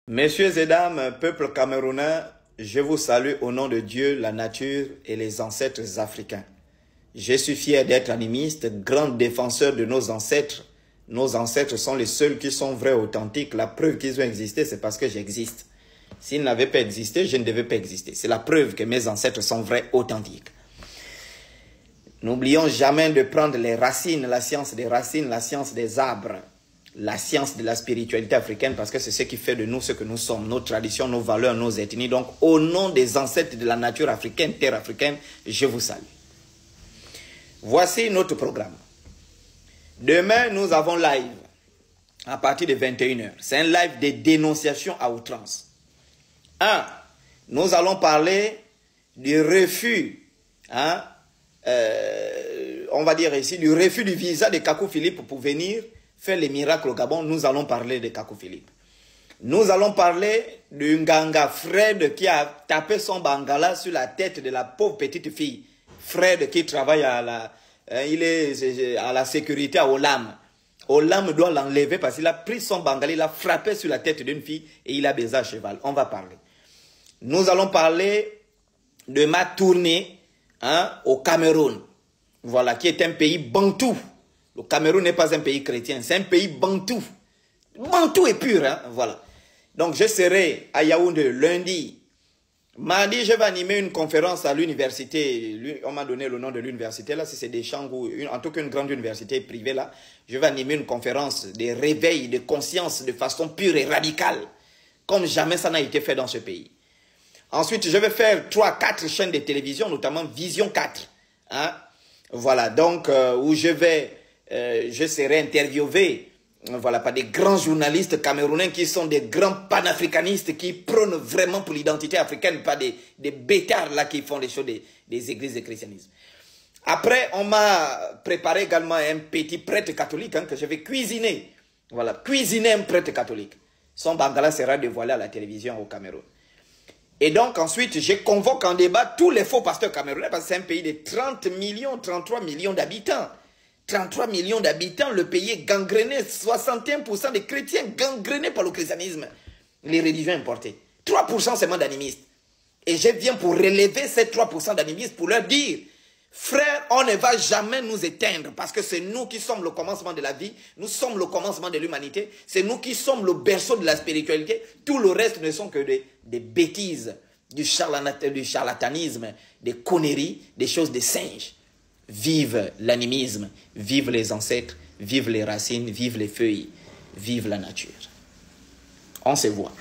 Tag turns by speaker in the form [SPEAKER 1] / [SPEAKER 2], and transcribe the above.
[SPEAKER 1] Messieurs et dames, peuple camerounais, je vous salue au nom de Dieu, la nature et les ancêtres africains. Je suis fier d'être animiste, grand défenseur de nos ancêtres. Nos ancêtres sont les seuls qui sont vrais, authentiques. La preuve qu'ils ont existé, c'est parce que j'existe. S'ils n'avaient pas existé, je ne devais pas exister. C'est la preuve que mes ancêtres sont vrais, authentiques. N'oublions jamais de prendre les racines, la science des racines, la science des arbres, la science de la spiritualité africaine, parce que c'est ce qui fait de nous ce que nous sommes, nos traditions, nos valeurs, nos ethnies. Donc, au nom des ancêtres de la nature africaine, terre africaine, je vous salue. Voici notre programme. Demain, nous avons live à partir de 21 h. C'est un live de dénonciation à outrance. 1. Nous allons parler du refus, on va dire ici, du refus du visa de Kakou Philippe pour venir faire les miracles au Gabon. Nous allons parler de Kakou Philippe. Nous allons parler du Nganga Fred qui a tapé son bangala sur la tête de la pauvre petite fille. Fred qui travaille à la sécurité à Olam. Olam doit l'enlever parce qu'il a pris son bangala, il a frappé sur la tête d'une fille et il a baisé à cheval. On va parler. Nous allons parler de ma tournée au Cameroun. Voilà, qui est un pays bantou. Le Cameroun n'est pas un pays chrétien, c'est un pays bantou. Bantou est pur, voilà. Donc je serai à Yaoundé lundi. Mardi, je vais animer une conférence à l'université. On m'a donné le nom de l'université, là, si c'est des Changou, en tout cas une grande université privée, là. Je vais animer une conférence de réveil de conscience de façon pure et radicale, comme jamais ça n'a été fait dans ce pays. Ensuite, je vais faire 3-4 chaînes de télévision, notamment Vision 4. Voilà, donc, où je serai interviewé voilà, par des grands journalistes camerounais qui sont des grands panafricanistes qui prônent vraiment pour l'identité africaine, pas des bêtards là qui font les choses des églises de christianisme. Après, on m'a préparé également un petit prêtre catholique que je vais cuisiner. Voilà, cuisiner un prêtre catholique. Son bangala sera dévoilé à la télévision au Cameroun. Et donc ensuite, je convoque en débat tous les faux pasteurs camerounais parce que c'est un pays de 30 millions, 33 millions d'habitants. 33 millions d'habitants, le pays est gangréné, 61% des chrétiens gangrénés par le christianisme, les religions importées. 3% seulement d'animistes. Et je viens pour relever ces 3% d'animistes pour leur dire, frère, on ne va jamais nous éteindre parce que c'est nous qui sommes le commencement de la vie, nous sommes le commencement de l'humanité, c'est nous qui sommes le berceau de la spiritualité. Tout le reste ne sont que des bêtises, du charlatanisme, des conneries, des choses de singes. Vive l'animisme, vive les ancêtres, vive les racines, vive les feuilles, vive la nature. On se voit.